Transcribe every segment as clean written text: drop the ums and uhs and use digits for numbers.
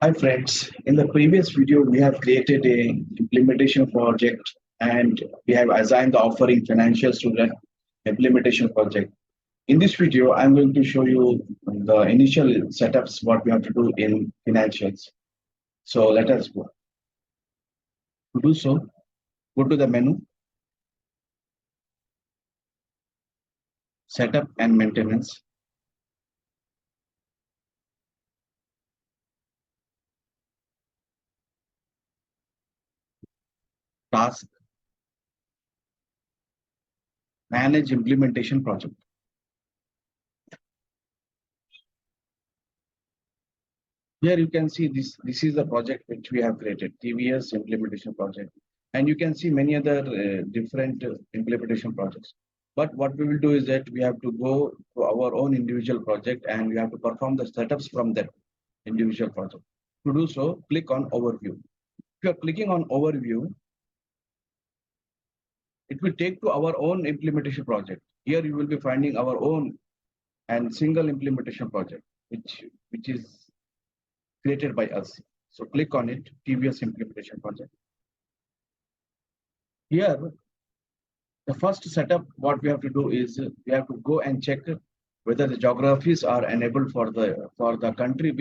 Hi friends, in the previous video we have created a implementation project and we have assigned the offering financials to that implementation project. In this video I'm going to show you the initial setups what we have to do in financials. So let us go. To do so, go to the menu, setup and maintenance. Task, manage implementation project. Here you can see this is the project which we have created, TVS implementation project. And you can see many other different implementation projects. But what we will do is that we have to go to our own individual project and we have to perform the setups from that individual project. To do so, click on overview. If you are clicking on overview, it will take to our own implementation project. Here you will be finding our own and single implementation project, which is created by us. So click on it, TVS implementation project. Here, the first setup, what we have to do is we have to go and check whether the geographies are enabled for the country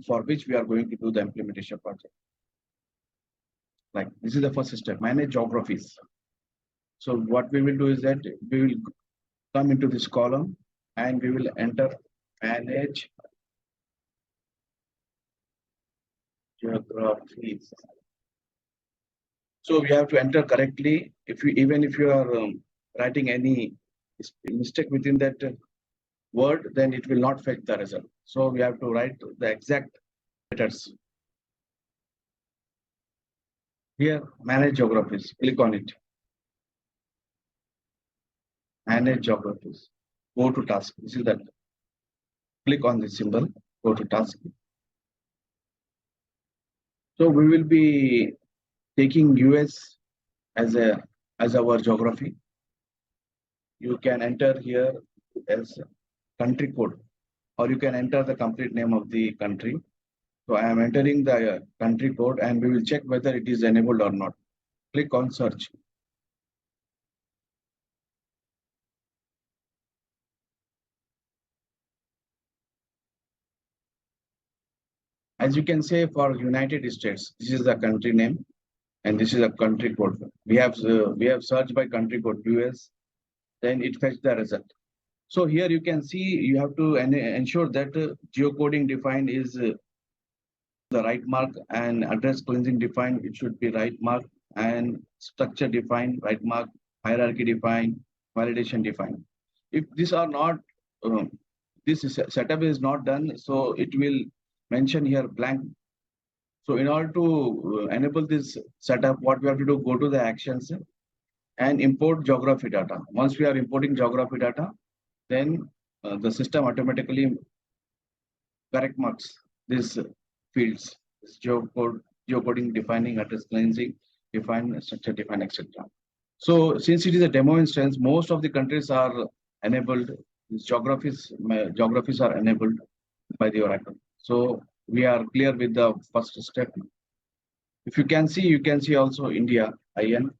for which we are going to do the implementation project. Like this is the first step, manage geographies. So what we will do is that we will come into this column and we will enter manage geographies. So we have to enter correctly. Even if you are writing any mistake within that word, then it will not fetch the result. So we have to write the exact letters. Here, manage geographies. Click on it. Manage geographies. Go to task. This is that. Click on this symbol. Go to task. So we will be taking US as our geography. You can enter here as country code, or you can enter the complete name of the country. So I am entering the country code and we will check whether it is enabled or not. Click on search. As you can say for United States, this is the country name and this is a country code. We have searched by country code US, then it fetched the result. So here you can see you have to ensure that geocoding defined is the right mark, and address cleansing defined, it should be right mark, and structure defined, right mark, hierarchy defined, validation defined. If these are not, this setup is not done, so it will mention here blank. So in order to enable this setup, what we have to do, go to the actions and import geography data. Once we are importing geography data, then the system automatically correct marks these fields, this geocoding, defining, address cleansing, define, structure define, etc. So since it is a demo instance, most of the countries are enabled. These geographies are enabled by the Oracle. So we are clear with the first step. If you can see also India, IN.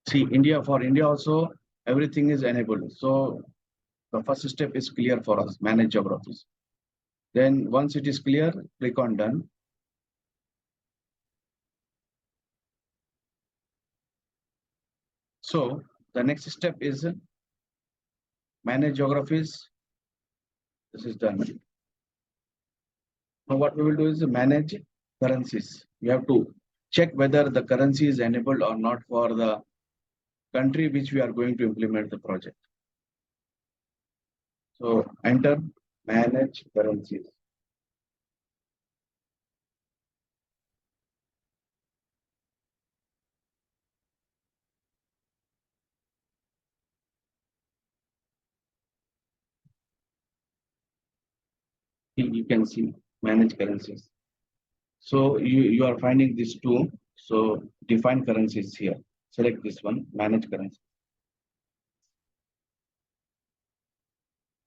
See India, for India also, everything is enabled. So the first step is clear for us, manage geographies. Then once it is clear, click on done. So the next step is manage geographies. This is done. Now what we will do is manage currencies. We have to check whether the currency is enabled or not for the country which we are going to implement the project. So enter manage currencies. You can see manage currencies. So you are finding these two. So define currencies here. Select this one, manage currency.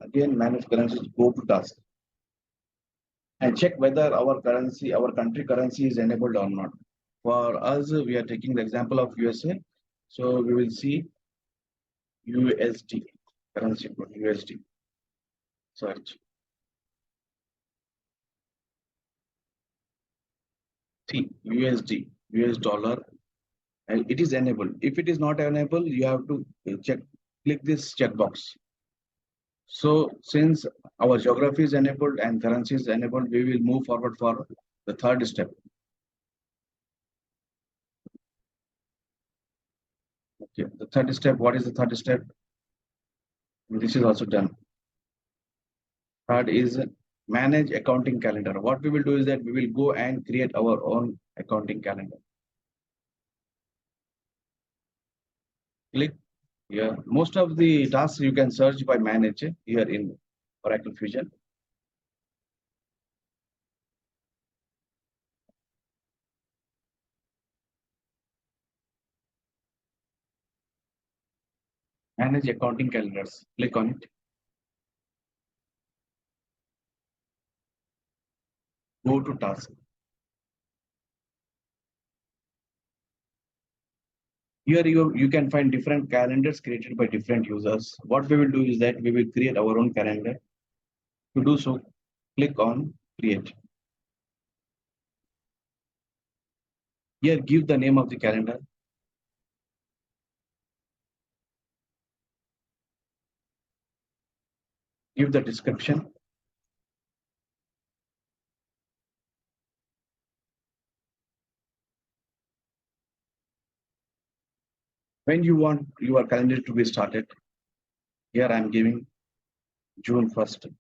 again manage currencies, go to task and check whether our currency, our country currency is enabled or not. For us, we are taking the example of USA. So we will see USD, currency code USD, search. See USD, US dollar, and it is enabled. If it is not enabled, you have to check, click this checkbox. So since our geography is enabled and currency is enabled, we will move forward for the third step. Okay, the third step, what is the third step? This is also done. Third is manage accounting calendar. What we will do is that we will go and create our own accounting calendar. Click here. Most of the tasks you can search by manage here in Oracle Fusion. Manage accounting calendars. Click on it. Go to task. Here you can find different calendars created by different users. What we will do is that we will create our own calendar. To do so, click on create. Here give the name of the calendar. Give the description. When you want your calendar to be started, here I am giving June 1st.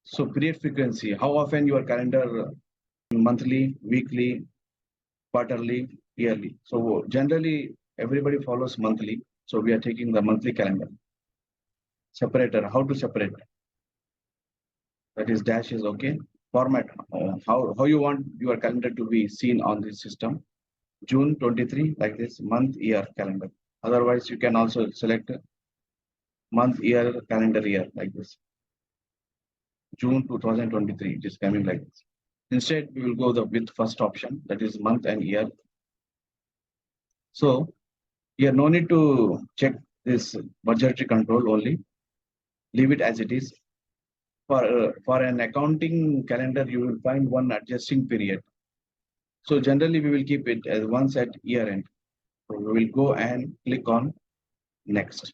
So period frequency, how often your calendar, monthly, weekly, quarterly, yearly. So generally everybody follows monthly. So we are taking the monthly calendar. Separator, how to separate? That is dash is okay. Format, how you want your calendar to be seen on this system. June 23, like this, month, year, calendar. Otherwise, you can also select month, year, calendar year, like this. June 2023, it is coming like this. Instead, we will go with first option, that is month and year. So here, no need to check this budgetary control only. Leave it as it is. For an accounting calendar, you will find one adjusting period. So generally, we will keep it as once at year end. So we will go and click on next.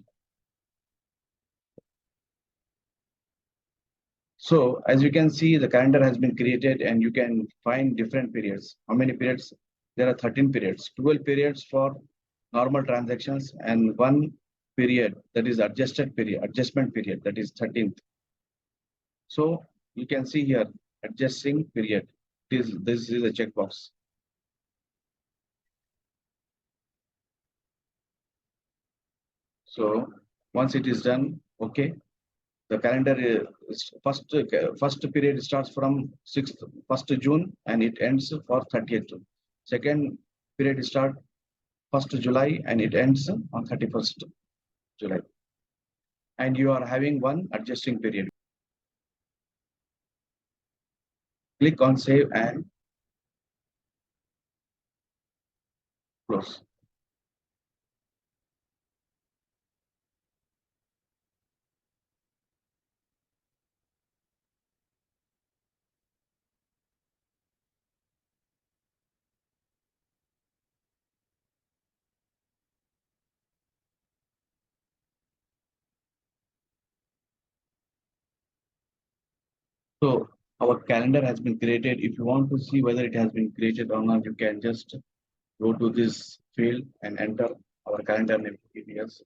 So as you can see, the calendar has been created and you can find different periods. How many periods? There are 13 periods, 12 periods for normal transactions and one period that is adjustment period, that is 13th. So you can see here, adjusting period. This is a checkbox. So once it is done, okay, the calendar is first period starts from 1st June and it ends for 30th June. Second period start 1st July and it ends on 31st July. And you are having one adjusting period. Click on save and close. So our calendar has been created. If you want to see whether it has been created or not, you can just go to this field and enter our calendar name TBS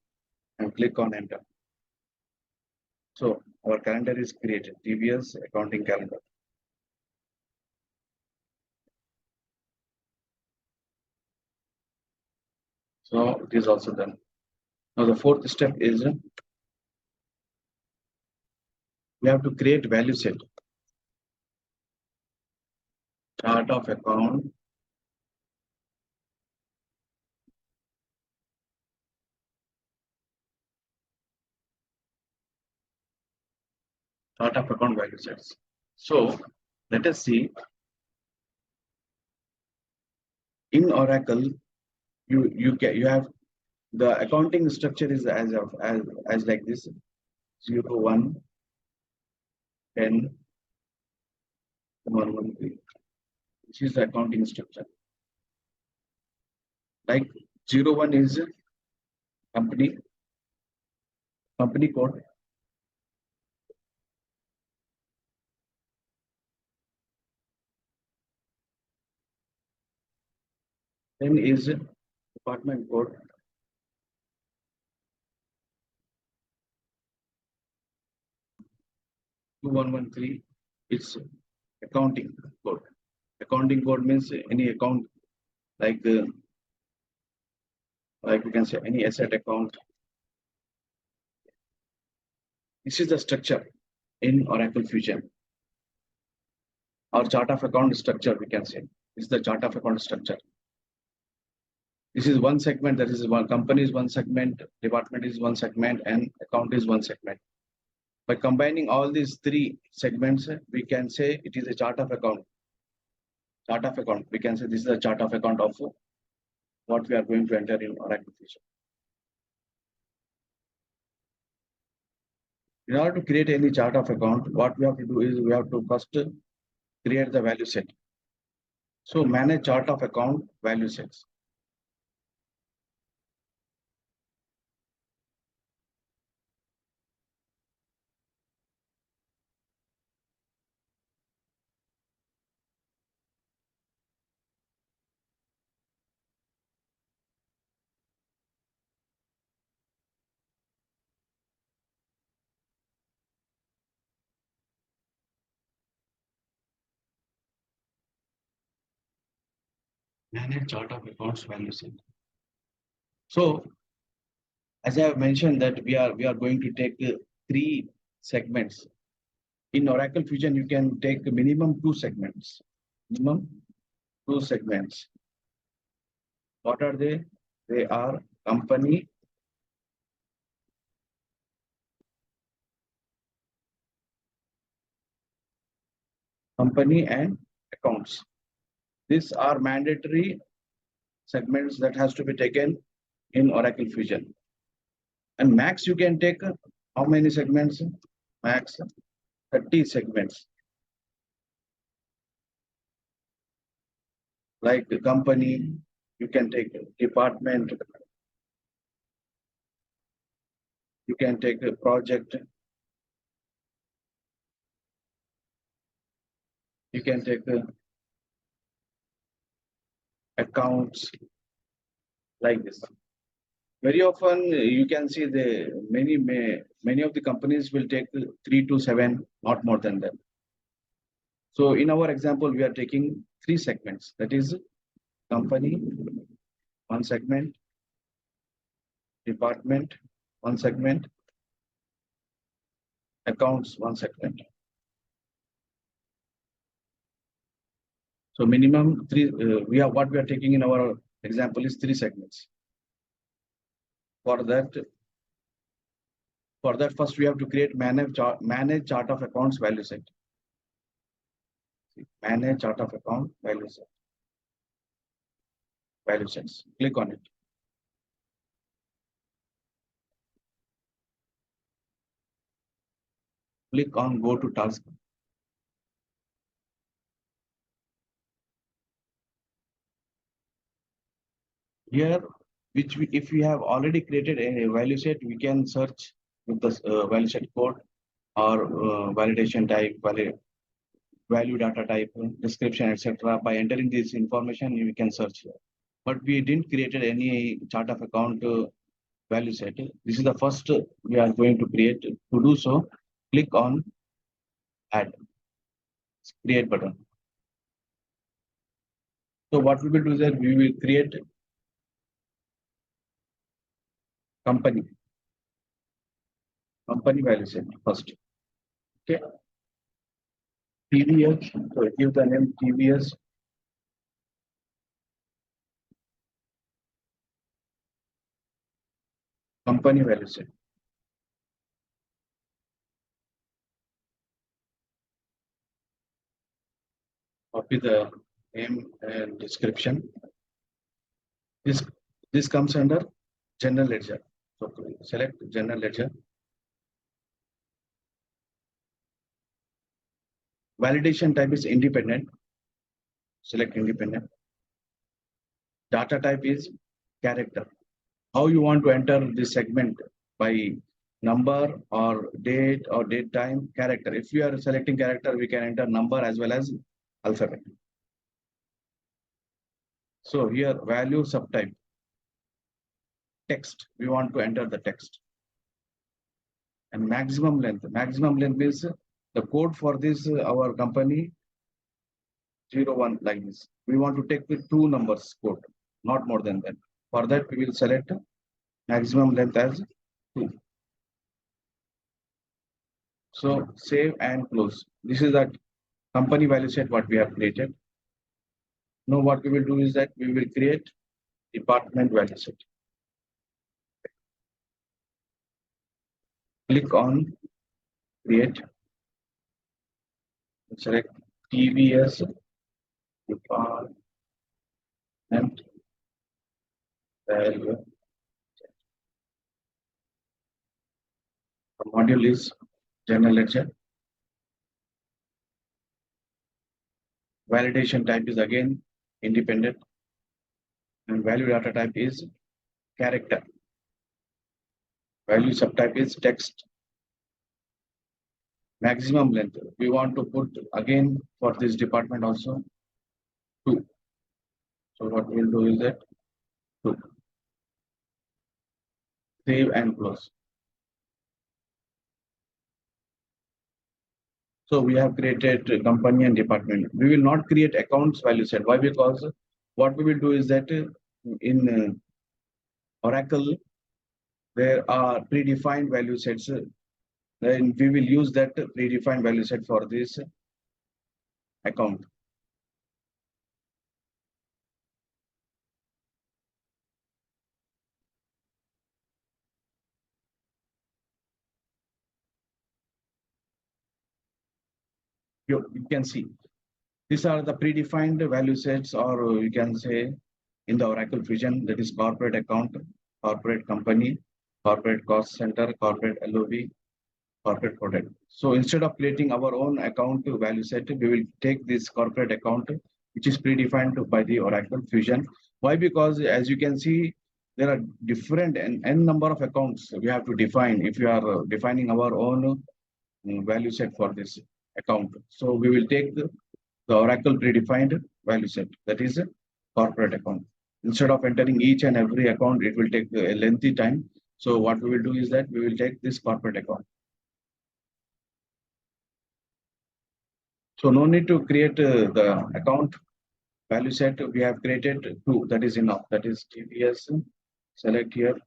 and click on enter. So our calendar is created, TBS accounting calendar. So it is also done. Now the fourth step is we have to create value set. Chart of account. chart of account value sets. So let us see. In Oracle, you have the accounting structure is as like this: 0, 1, 10, 1, 1, 3. This is the accounting structure. Like 0, 1 is company code. Then is department code. 2113. It's accounting code. Accounting code means any account, like like we can say any asset account. This is the structure in Oracle Fusion, or chart of account structure. We can say this is the chart of account structure. This is one segment. That is one company is one segment, department is one segment, and account is one segment. By combining all these three segments, we can say it is a chart of account. Chart of account. We can say this is a chart of account of what we are going to enter in Oracle Fusion. In order to create any chart of account, what we have to do is we have to first create the value set. So manage chart of account value sets. Manage chart of accounts value set. So as I have mentioned that we are going to take three segments. In Oracle Fusion, you can take minimum two segments. Minimum two segments. What are they? They are company, and accounts. These are mandatory segments that has to be taken in Oracle Fusion. And max you can take how many segments? Max 30 segments. Like the company, you can take department, you can take a project, you can take accounts, like this. Very often you can see the many of the companies will take 3 to 7, not more than that. So in our example, we are taking three segments. That is company, one segment, department, one segment, accounts, one segment. So minimum three. We are taking in our example is three segments. For that, first we have to create manage chart of accounts value set. Manage chart of account value set. Value sets. Click on it. Click on go to task. Here, if we have already created a value set, we can search with the value set code or validation type, value data type, description, etc. By entering this information, we can search here. But we didn't created any chart of account value set. This is the first we are going to create. To do so, click on add, create button. So what we will do is that we will create company value set first. Okay. TVS, so give the name TVS. Company value set. copy the name and description. This this comes under general ledger. So select general ledger. Validation type is independent. Select independent. Data type is character. How you want to enter this segment, by number or date time, character. If we are selecting character, we can enter number as well as alphabet. So here value subtype text, we want to enter the text. And maximum length means the code for this our company 01 like this. We want to take the 2 numbers code, not more than that. For that we will select maximum length as 2. So save and close. This is that company value set what we have created. Now what we will do is that we will create department value set. Click on create. Select TVS department value. The module is general ledger. Validation type is again independent, and value data type is character. Value subtype is text. Maximum length we want to put again for this department also 2. So what we will do is that 2. Save and close. So we have created a company and department. We will not create accounts value set. Why? Because what we will do is that in Oracle there are predefined value sets. Then we will use that predefined value set for this account. You can see these are the predefined value sets, or you can say in the Oracle Fusion, that is corporate account, corporate company, corporate cost center, corporate LOB, corporate product. So instead of creating our own account value set, we will take this corporate account, which is predefined by the Oracle Fusion. Why? Because as you can see, there are different n number of accounts we have to define if we are defining our own value set for this account. So we will take the Oracle predefined value set, that is a corporate account. Instead of entering each and every account, it will take a lengthy time. So what we will do is that we will take this corporate account. So no need to create the account value set. We have created 2. That is enough. That is TVS. Select here.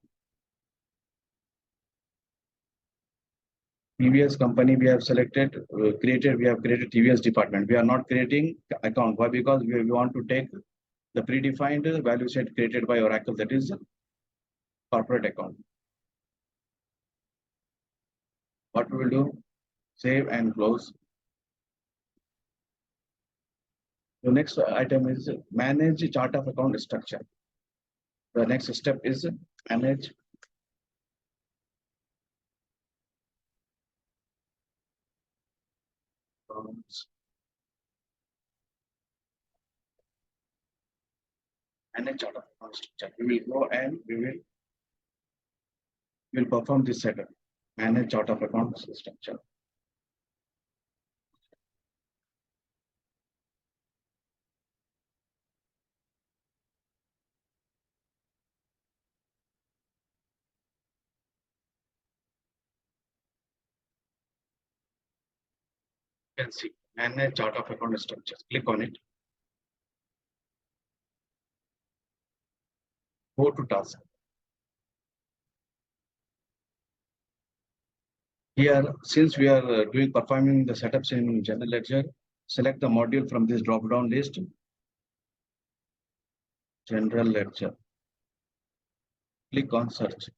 TVS company we have selected, created. We have created TVS department. We are not creating account. Why? Because we want to take the predefined value set created by Oracle. That is corporate account. What we will do? Save and close. The next item is manage chart of account structure. The next step is manage accounts. Manage chart of account structure. We will go and we will perform this setup. Manage chart of account structure. You can see manage chart of account structures. Click on it. Go to task. Here, since we are performing the setups in general ledger, select the module from this drop-down list. General ledger. Click on search.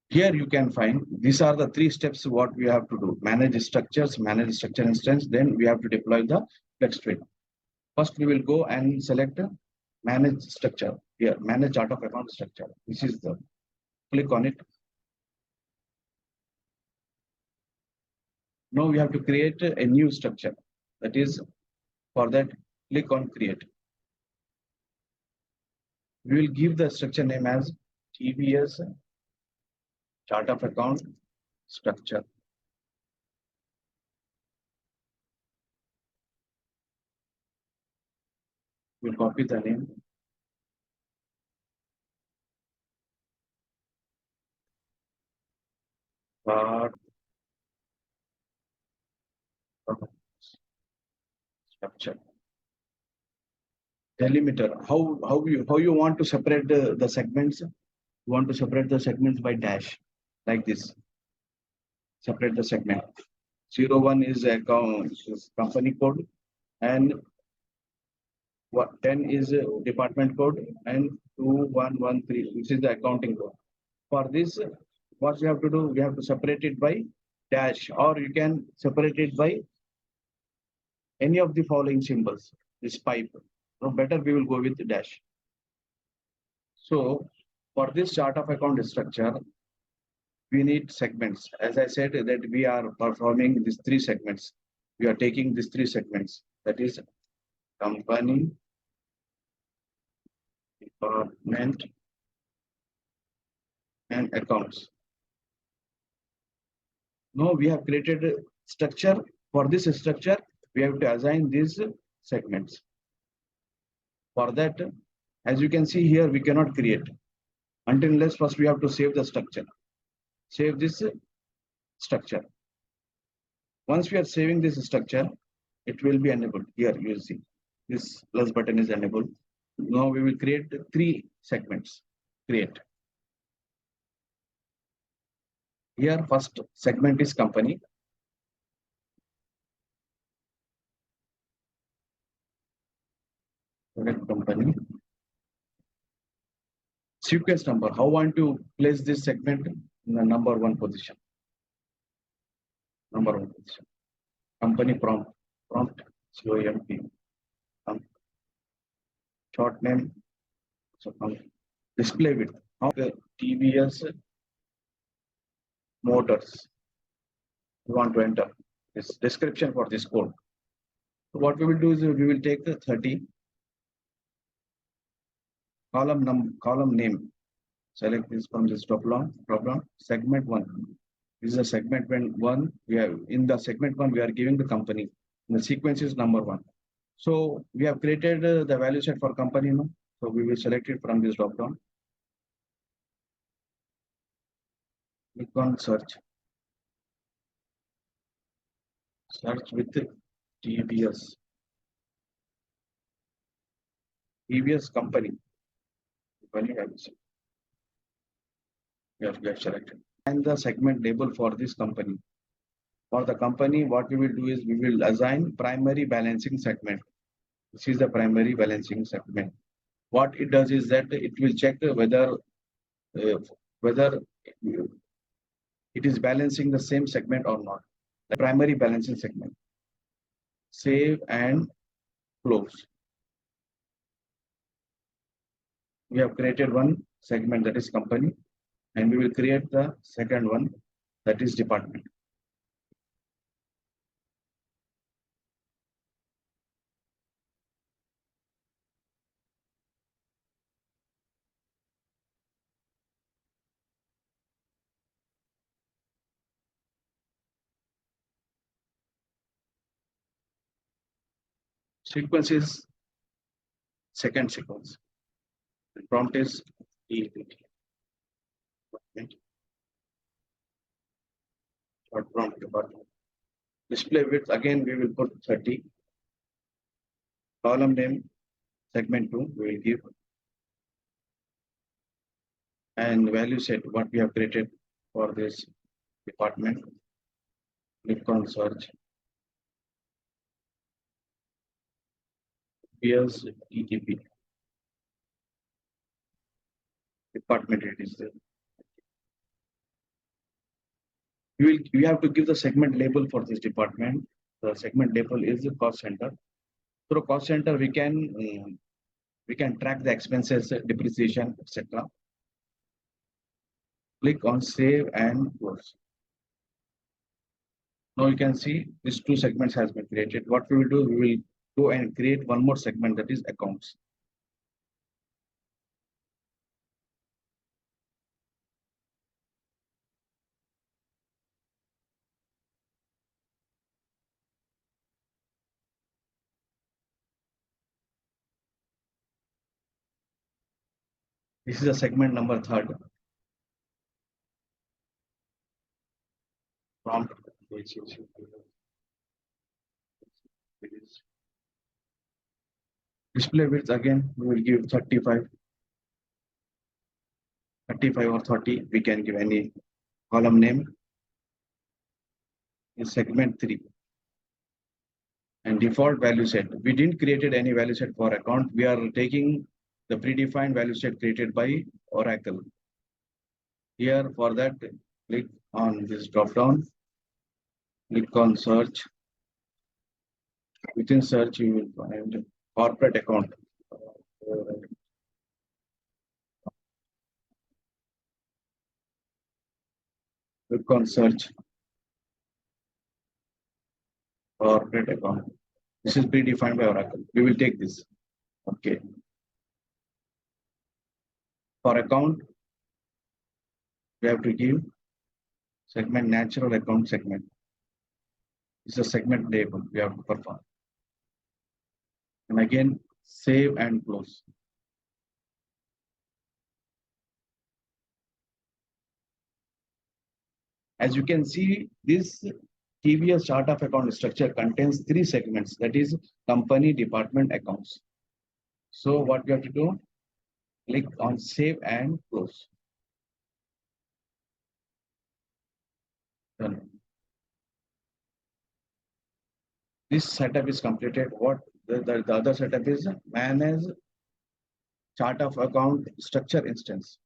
Here you can find these are the three steps what we have to do. Manage structures, manage structure instance, then we have to deploy the flex trade. First we will go and select manage structure. Here, manage chart of account structure. This is the click on it. Now we have to create a new structure. That is, for that, click on create. We will give the structure name as TBS chart of account structure. We'll copy the name. Chart of structure. Delimiter. How you want to separate the segments? You want to separate the segments by dash, like this. Separate the segment. 01 is account is company code, and what 10 is department code, and 2113 which is the accounting code. For this, what you have to do, we have to separate it by dash, or you can separate it by any of the following symbols. This pipe. So better we will go with the dash. So for this chart of account structure, we need segments. As I said that we are performing these three segments. We are taking these three segments. That is company, department, and accounts. Now we have created a structure. For this structure, we have to assign these segments. For that, as you can see here, we cannot create until unless first we have to save the structure. Save this structure. Once we are saving this structure, it will be enabled. Here you will see this plus button is enabled. Now we will create three segments. Create. Here first segment is company. Company. Sequence number. How want to place this segment in the number one position? Number one position. Company prompt. Prompt COMP. Short name. So display width. Okay. TBS motors. We want to enter this description for this code. So what we will do is we will take the 30 column name. Select this from this drop down segment 1. This is a segment one. We have in the segment 1 we are giving the company. The sequence is number 1. So we have created the value set for company now. So we will select it from this drop down. Click on search. Search with TBS. TBS company. We have selected. And the segment label for this company. For the company, what we will do is we will assign primary balancing segment. This is the primary balancing segment. What it does is that it will check whether it is balancing the same segment or not. The primary balancing segment. Save and close. We have created one segment, that is company, and we will create the second one, that is department. Sequence is second sequence. The prompt is DEPT. Short prompt department. Display width, again we will put 30. Column name, segment 2, we will give. And value set, what we have created for this department. Click on search. Here's DTP. Department it is there. We have to give the segment label for this department. The segment label is the cost center. Through cost center, we can track the expenses, depreciation, etc. Click on save and close. Now you can see these two segments has been created. What we will do, we will go and create one more segment, that is accounts. This is a segment number 3. Prompt. Display width again, we will give 35 or 30. We can give any column name. In segment 3. And default value set. We didn't created any value set for account. We are taking the predefined value set created by Oracle. Here for that, click on this drop down. Click on search. Within search, you will find corporate account. Click on search. Corporate account. This is predefined by Oracle. We will take this. Okay. For account, we have to give segment natural account segment. This is a segment label we have to perform. And again, save and close. As you can see, this TVS chart of account structure contains 3 segments, that is company, department, accounts. So what we have to do, click on save and close. Done. This setup is completed. What the other setup is manage chart of account structure instance.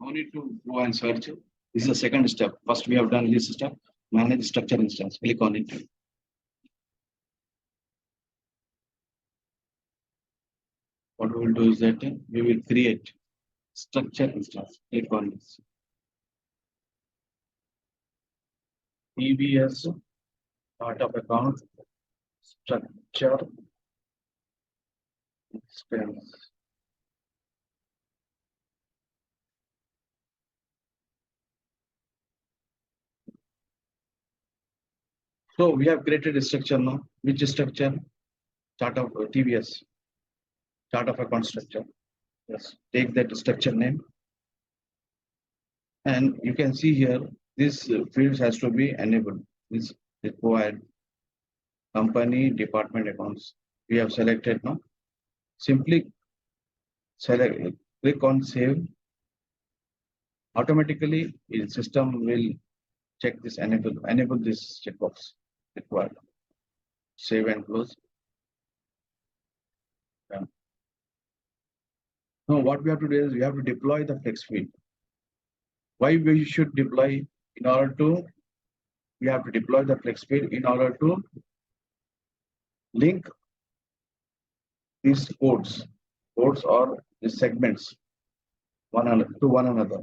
No need to go and search. This is the second step. First, we have done this step, manage structure instance. Click on it. What we will do is that we will create structure instance. Click on this. TBS chart of account structure instance. So we have created a structure now. Which structure? Chart of TBS. Chart of account structure. Yes. Take that structure name. And you can see here, this field has to be enabled. This required company, department accounts. We have selected now. Simply select, click on save. Automatically, the system will check this enable this checkbox required. Save and close. Yeah. Now what we have to do is we have to deploy the flex field. Why we should deploy? In order to, we have to deploy the flex field in order to link these codes or the segments to one another.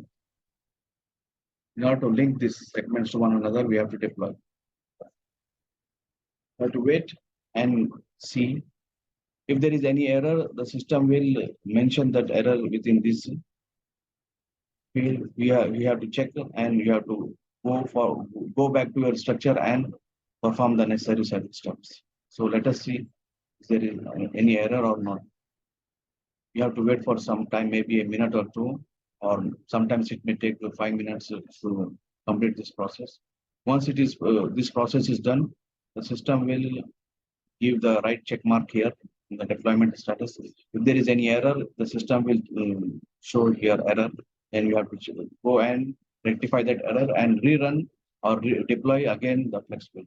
In order to link these segments to one another, we have to deploy. We have to wait and see. If there is any error, the system will mention that error within this we have to check and you have to go back to your structure and perform the necessary service steps. So let us see if there is any error or not. You have to wait for some time, maybe a minute or two, or sometimes it may take 5 minutes to complete this process. Once it is this process is done, the system will give the right check mark here in the deployment status. If there is any error, the system will show here error, and you have to go and rectify that error and rerun or deploy again the flexible.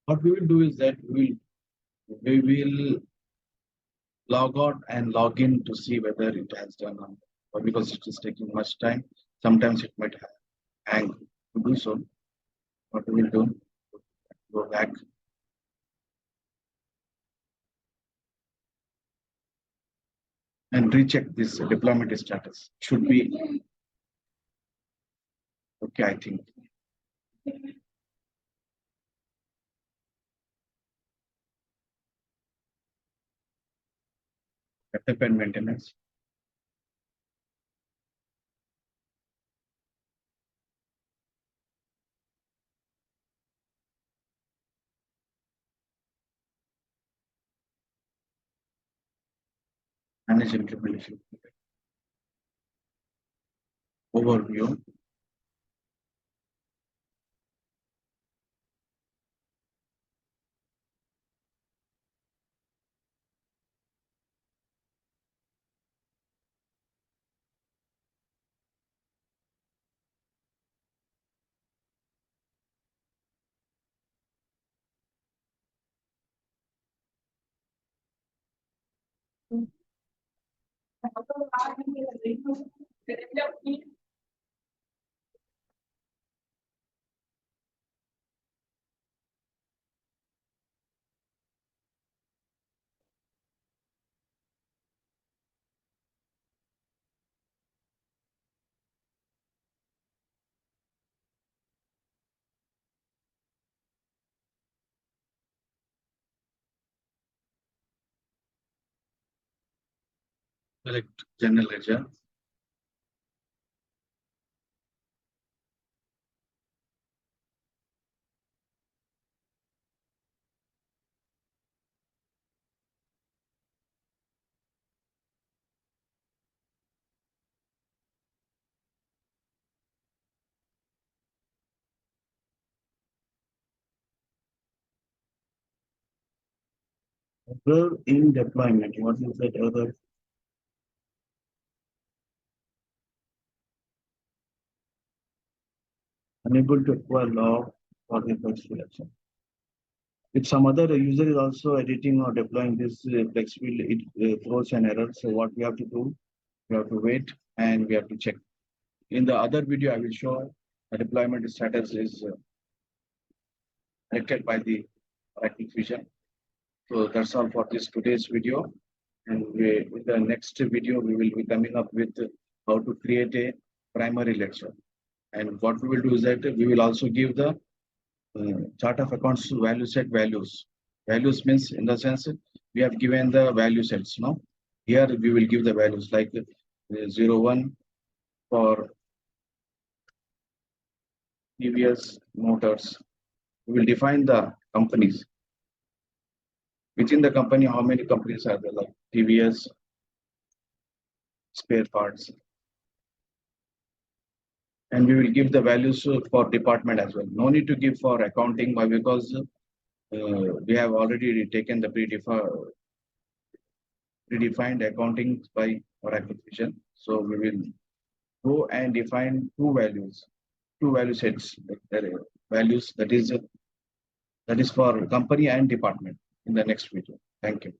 What we will do is that we will log out and log in to see whether it has done or not. But because it is taking much time, sometimes it might hang. To do so, what we will do, go back and recheck this deployment status. Should be okay, I think. Setup and maintenance. Manage implementation. Overview. Select general ledger. Error in deployment. What is that error? Unable to acquire log for the flex selection. If some other user is also editing or deploying this flex field, it throws an error. So what we have to do, we have to wait and we have to check. In the other video, I will show the deployment status is detected by the Oracle Fusion. So that's all for this today's video. And with the next video, we will be coming up with how to create a primary ledger. And what we will do is that we will also give the chart of accounts to value set values. Values means in the sense we have given the value sets. No, here we will give the values like 01 for TVS Motors. We will define the companies. Within the company, how many companies are there? Like TVS, spare parts, and we will give the values for department as well. No need to give for accounting because we have already taken the predefined accounting by Oracle Fusion. So we will go and define two value sets, values that is for company and department in the next video. Thank you.